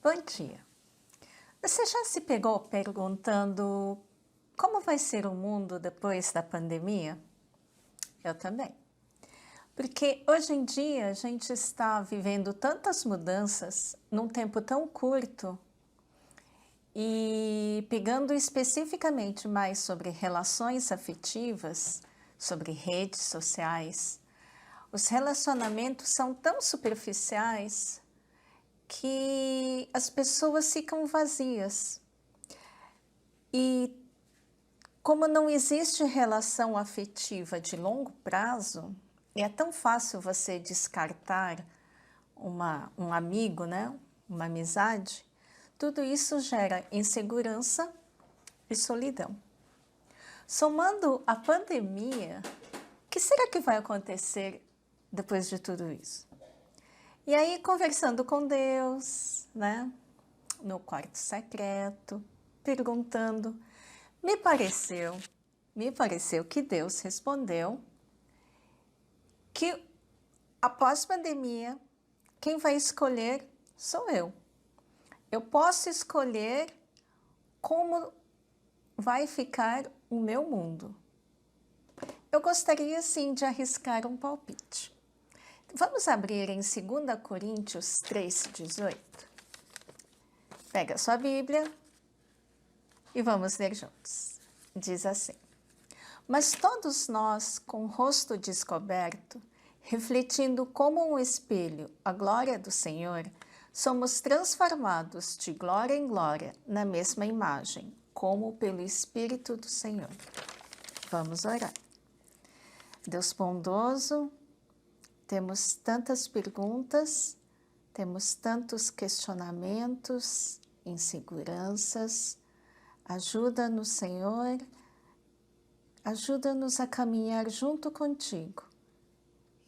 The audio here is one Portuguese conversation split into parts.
Bom dia. Você já se pegou perguntando como vai ser o mundo depois da pandemia? Eu também. Porque hoje em dia a gente está vivendo tantas mudanças num tempo tão curto e pegando especificamente mais sobre relações afetivas, sobre redes sociais, os relacionamentos são tão superficiais que as pessoas ficam vazias. E como não existe relação afetiva de longo prazo, é tão fácil você descartar um amigo, né? Uma amizade, tudo isso gera insegurança e solidão. Somando a pandemia, o que será que vai acontecer depois de tudo isso? E aí, conversando com Deus, né? No quarto secreto, perguntando, me pareceu que Deus respondeu que após pandemia, quem vai escolher sou eu. Eu posso escolher como vai ficar o meu mundo. Eu gostaria sim de arriscar um palpite. Vamos abrir em 2 Coríntios 3,18. Pega a sua Bíblia e vamos ler juntos. Diz assim: mas todos nós, com o rosto descoberto, refletindo como um espelho a glória do Senhor, somos transformados de glória em glória na mesma imagem, como pelo Espírito do Senhor. Vamos orar. Deus bondoso, temos tantas perguntas, temos tantos questionamentos, inseguranças. Ajuda-nos, Senhor, ajuda-nos a caminhar junto contigo.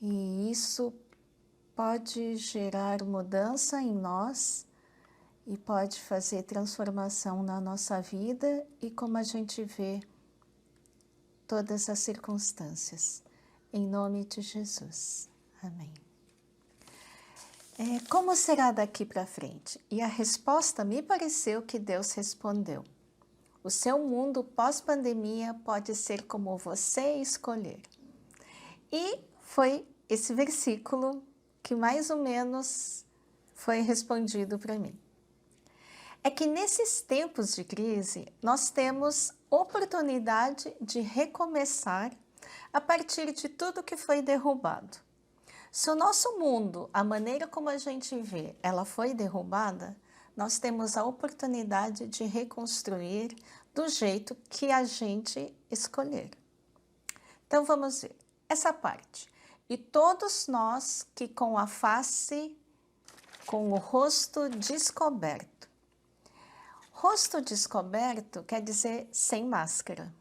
E isso pode gerar mudança em nós e pode fazer transformação na nossa vida e como a gente vê todas as circunstâncias. Em nome de Jesus. Amém. Como será daqui para frente? E a resposta me pareceu que Deus respondeu. O seu mundo pós-pandemia pode ser como você escolher. E foi esse versículo que mais ou menos foi respondido para mim. É que nesses tempos de crise, nós temos oportunidade de recomeçar a partir de tudo que foi derrubado. Se o nosso mundo, a maneira como a gente vê, ela foi derrubada, nós temos a oportunidade de reconstruir do jeito que a gente escolher. Então vamos ver essa parte. E todos nós que com a face, com o rosto descoberto. Rosto descoberto quer dizer sem máscara.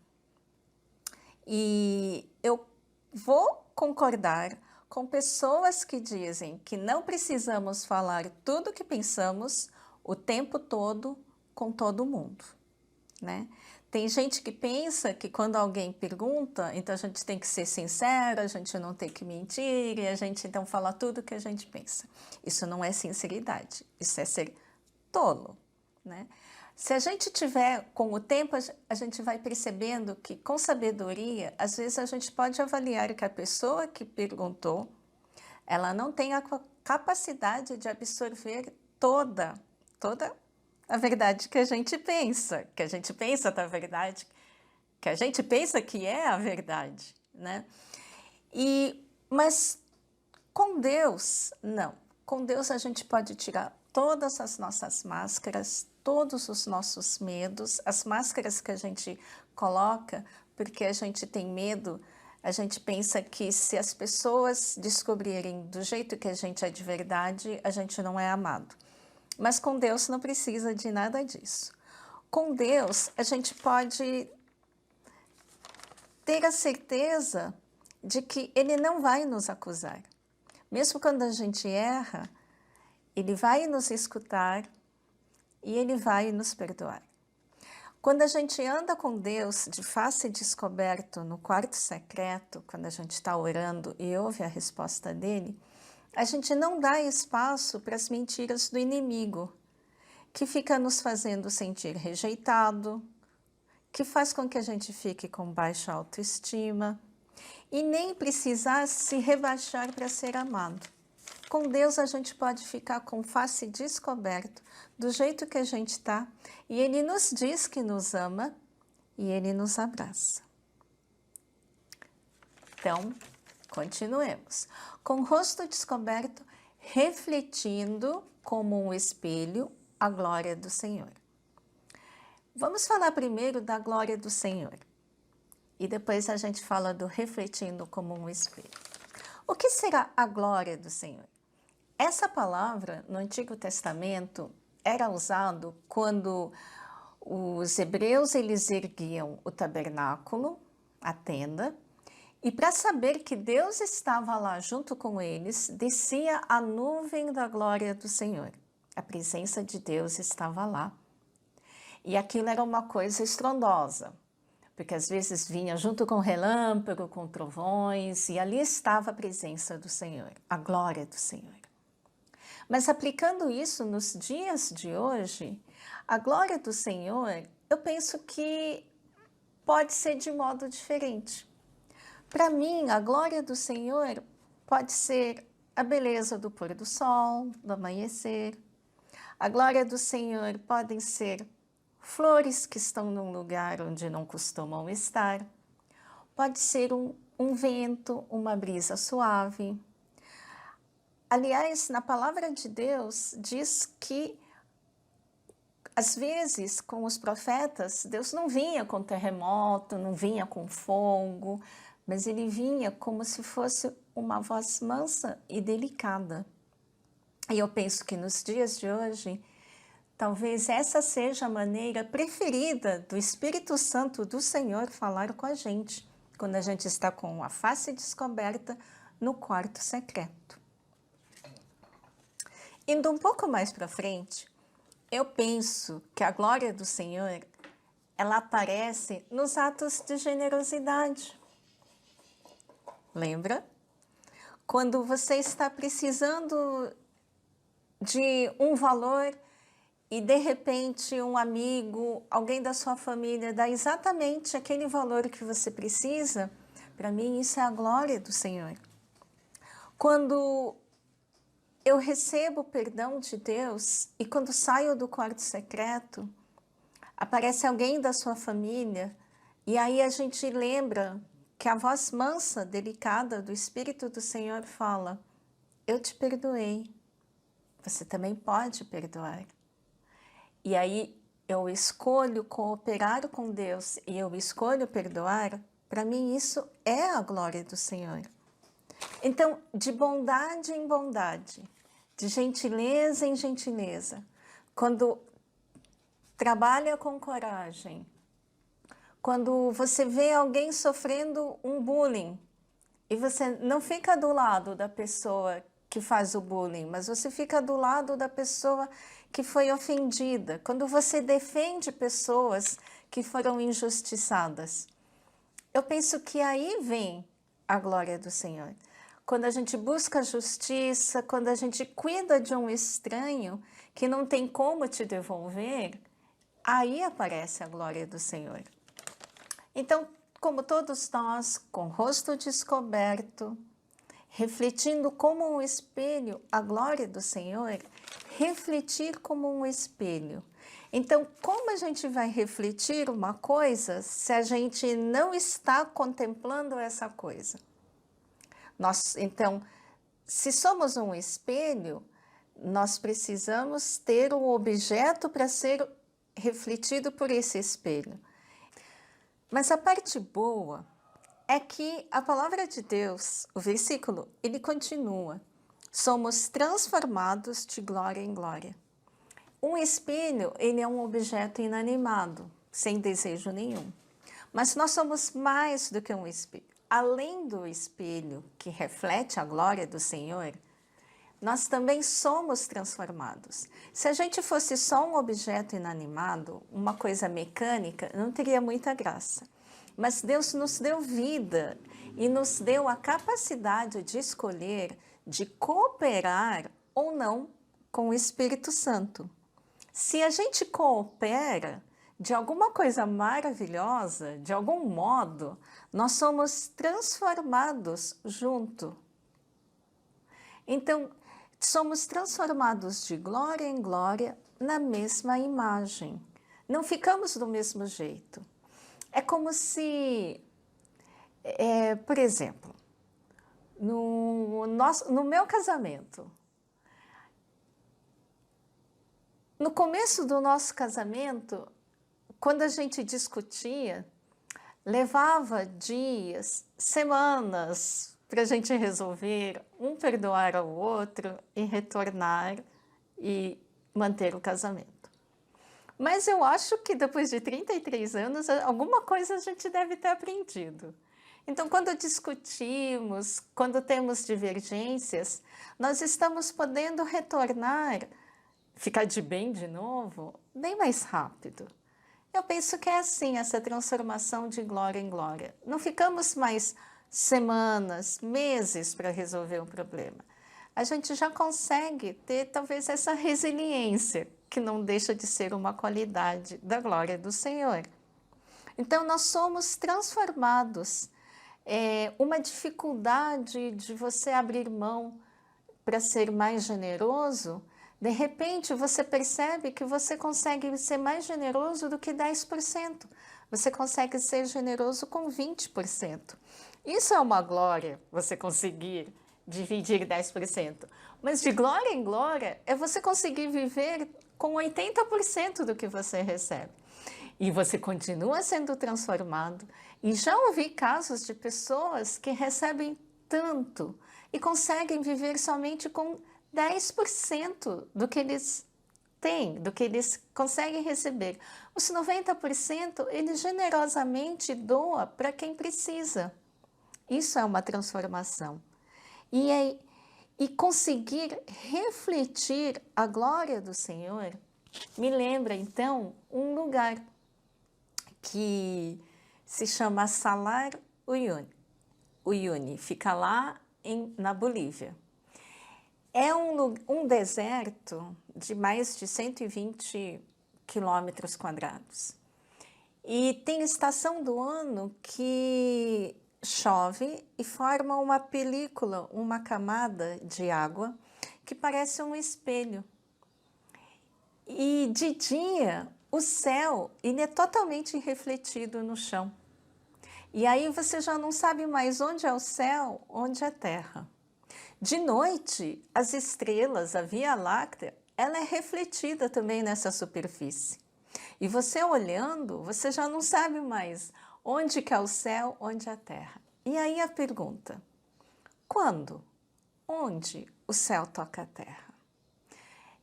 E eu vou concordar com pessoas que dizem que não precisamos falar tudo o que pensamos o tempo todo com todo mundo, né? Tem gente que pensa que quando alguém pergunta, então a gente tem que ser sincera, a gente não tem que mentir, e a gente então fala tudo o que a gente pensa. Isso não é sinceridade, isso é ser tolo, né? Se a gente tiver, com o tempo, a gente vai percebendo que com sabedoria, às vezes a gente pode avaliar que a pessoa que perguntou, ela não tem a capacidade de absorver toda a verdade que a gente pensa da verdade, que a gente pensa que é a verdade, né? Mas com Deus, não. Com Deus a gente pode tirar todas as nossas máscaras, todos os nossos medos, as máscaras que a gente coloca porque a gente tem medo, a gente pensa que se as pessoas descobrirem do jeito que a gente é de verdade, a gente não é amado. Mas com Deus não precisa de nada disso. Com Deus a gente pode ter a certeza de que Ele não vai nos acusar. Mesmo quando a gente erra, Ele vai nos escutar e Ele vai nos perdoar. Quando a gente anda com Deus de face descoberto no quarto secreto, quando a gente está orando e ouve a resposta dele, a gente não dá espaço para as mentiras do inimigo. que fica nos fazendo sentir rejeitado, que faz com que a gente fique com baixa autoestima e nem precisar se rebaixar para ser amado. Com Deus a gente pode ficar com face descoberto, do jeito que a gente está, e Ele nos diz que nos ama e Ele nos abraça. Então, continuemos. Com o rosto descoberto, refletindo como um espelho a glória do Senhor. Vamos falar primeiro da glória do Senhor. E depois a gente fala do refletindo como um espelho. O que será a glória do Senhor? Essa palavra, no Antigo Testamento, era usado quando os hebreus eles erguiam o tabernáculo, a tenda, e para saber que Deus estava lá junto com eles, descia a nuvem da glória do Senhor. A presença de Deus estava lá. E aquilo era uma coisa estrondosa, porque às vezes vinha junto com relâmpago, com trovões, e ali estava a presença do Senhor, a glória do Senhor. Mas aplicando isso nos dias de hoje, a glória do Senhor, eu penso que pode ser de modo diferente. Para mim, a glória do Senhor pode ser a beleza do pôr do sol, do amanhecer. A glória do Senhor podem ser flores que estão num lugar onde não costumam estar. Pode ser um vento, uma brisa suave. Aliás, na palavra de Deus, diz que, às vezes, com os profetas, Deus não vinha com terremoto, não vinha com fogo, mas Ele vinha como se fosse uma voz mansa e delicada. E eu penso que nos dias de hoje, talvez essa seja a maneira preferida do Espírito Santo do Senhor falar com a gente, quando a gente está com a face descoberta no quarto secreto. Indo um pouco mais para frente, eu penso que a glória do Senhor, ela aparece nos atos de generosidade. Lembra? Quando você está precisando de um valor e de repente um amigo, alguém da sua família dá exatamente aquele valor que você precisa, para mim isso é a glória do Senhor. Quando eu recebo o perdão de Deus e quando saio do quarto secreto, aparece alguém da sua família e aí a gente lembra que a voz mansa, delicada do Espírito do Senhor fala: eu te perdoei, você também pode perdoar. E aí eu escolho cooperar com Deus e eu escolho perdoar, para mim isso é a glória do Senhor. Então, de bondade em bondade, de gentileza em gentileza, quando trabalha com coragem, quando você vê alguém sofrendo um bullying e você não fica do lado da pessoa que faz o bullying, mas você fica do lado da pessoa que foi ofendida, quando você defende pessoas que foram injustiçadas. Eu penso que aí vem a glória do Senhor. Quando a gente busca justiça, quando a gente cuida de um estranho que não tem como te devolver, aí aparece a glória do Senhor. Então, como todos nós, com o rosto descoberto, refletindo como um espelho a glória do Senhor, refletir como um espelho. Então, como a gente vai refletir uma coisa se a gente não está contemplando essa coisa? Então, se somos um espelho, nós precisamos ter um objeto para ser refletido por esse espelho. Mas a parte boa é que a palavra de Deus, o versículo, ele continua: somos transformados de glória em glória. Um espelho, ele é um objeto inanimado, sem desejo nenhum. Mas nós somos mais do que um espelho. Além do espelho que reflete a glória do Senhor, nós também somos transformados. Se a gente fosse só um objeto inanimado, uma coisa mecânica, não teria muita graça. Mas Deus nos deu vida e nos deu a capacidade de escolher, de cooperar ou não com o Espírito Santo. Se a gente coopera de alguma coisa maravilhosa, de algum modo, nós somos transformados junto. Então, somos transformados de glória em glória na mesma imagem. Não ficamos do mesmo jeito. É como se, por exemplo, no meu casamento, no começo do nosso casamento, quando a gente discutia, levava dias, semanas para a gente resolver, um perdoar ao outro e retornar e manter o casamento. Mas eu acho que depois de 33 anos, alguma coisa a gente deve ter aprendido. Então, quando discutimos, quando temos divergências, nós estamos podendo retornar, ficar de bem de novo, bem mais rápido. Eu penso que é assim, essa transformação de glória em glória. Não ficamos mais semanas, meses para resolver um problema. A gente já consegue ter talvez essa resiliência, que não deixa de ser uma qualidade da glória do Senhor. Então, nós somos transformados. Uma dificuldade de você abrir mão para ser mais generoso, de repente você percebe que você consegue ser mais generoso do que 10%. Você consegue ser generoso com 20%. Isso é uma glória, você conseguir dividir 10%. Mas de glória em glória é você conseguir viver com 80% do que você recebe. E você continua sendo transformado. E já ouvi casos de pessoas que recebem tanto e conseguem viver somente com 10% do que eles têm, do que eles conseguem receber. Os 90% ele generosamente doa para quem precisa. Isso é uma transformação. E conseguir refletir a glória do Senhor me lembra então um lugar que se chama Salar Uyuni, fica lá na Bolívia. É um deserto de mais de 120 quilômetros quadrados. E tem estação do ano que chove e forma uma película, uma camada de água que parece um espelho. E de dia, o céu ele é totalmente refletido no chão. E aí você já não sabe mais onde é o céu, onde é a terra. De noite, as estrelas, a Via Láctea, ela é refletida também nessa superfície. E você olhando, você já não sabe mais onde que é o céu, onde é a terra. E aí a pergunta, quando? Onde o céu toca a terra?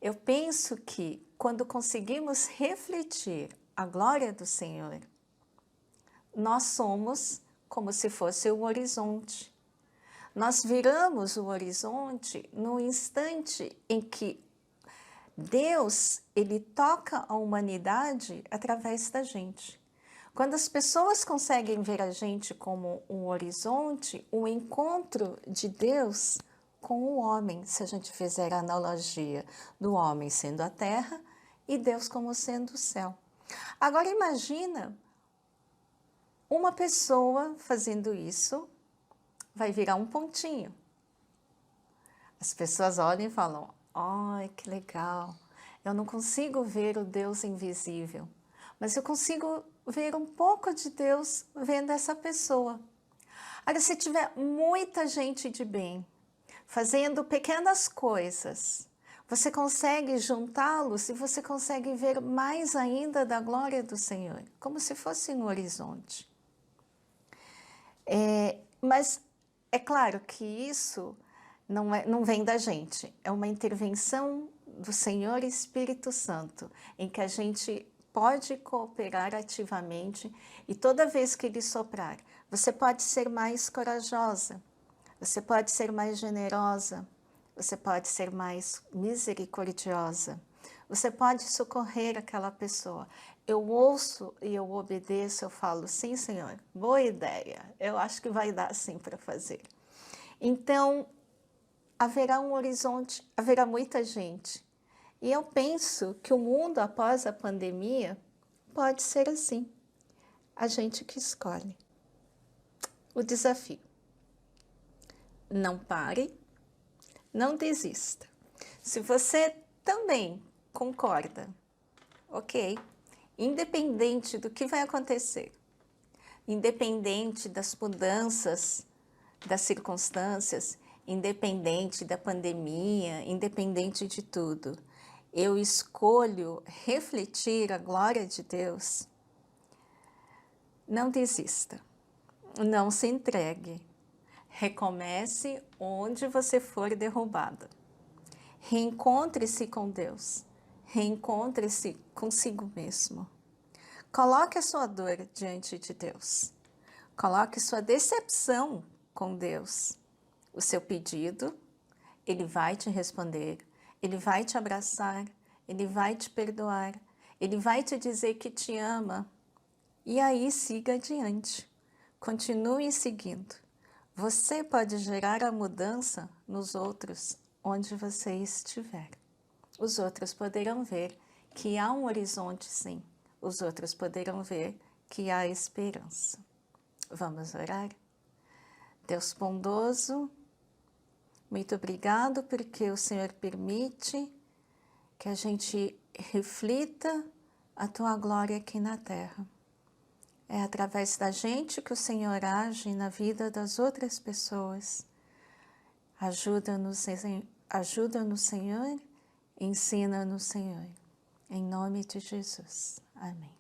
Eu penso que quando conseguimos refletir a glória do Senhor, nós somos como se fosse o horizonte. Nós viramos o horizonte no instante em que Deus, ele toca a humanidade através da gente. Quando as pessoas conseguem ver a gente como um horizonte, o encontro de Deus com o homem, se a gente fizer a analogia do homem sendo a terra e Deus como sendo o céu. Agora imagina uma pessoa fazendo isso, vai virar um pontinho. As pessoas olham e falam, ai, que legal, eu não consigo ver o Deus invisível, mas eu consigo ver um pouco de Deus vendo essa pessoa. Agora, se tiver muita gente de bem, fazendo pequenas coisas, você consegue juntá-los e você consegue ver mais ainda da glória do Senhor, como se fosse um horizonte. Mas é claro que isso não vem da gente, é uma intervenção do Senhor Espírito Santo, em que a gente pode cooperar ativamente e toda vez que Ele soprar, você pode ser mais corajosa, você pode ser mais generosa, você pode ser mais misericordiosa, você pode socorrer aquela pessoa. Eu ouço e eu obedeço, eu falo, sim, Senhor, boa ideia, eu acho que vai dar sim para fazer. Então, haverá um horizonte, haverá muita gente. E eu penso que o mundo após a pandemia pode ser assim, a gente que escolhe. O desafio: não pare, não desista. Se você também concorda, ok, independente do que vai acontecer, independente das mudanças, das circunstâncias, independente da pandemia, independente de tudo, eu escolho refletir a glória de Deus. Não desista, não se entregue, recomece onde você for derrubado. Reencontre-se com Deus, reencontre-se consigo mesmo. Coloque a sua dor diante de Deus, coloque sua decepção com Deus. O seu pedido, Ele vai te responder, Ele vai te abraçar, Ele vai te perdoar, Ele vai te dizer que te ama. E aí siga adiante, continue seguindo. Você pode gerar a mudança nos outros onde você estiver. Os outros poderão ver que há um horizonte, sim. Os outros poderão ver que há esperança. Vamos orar? Deus bondoso, muito obrigado porque o Senhor permite que a gente reflita a Tua glória aqui na terra. É através da gente que o Senhor age na vida das outras pessoas. Ajuda-nos, Senhor, ensina-nos, Senhor. Em nome de Jesus. Amém.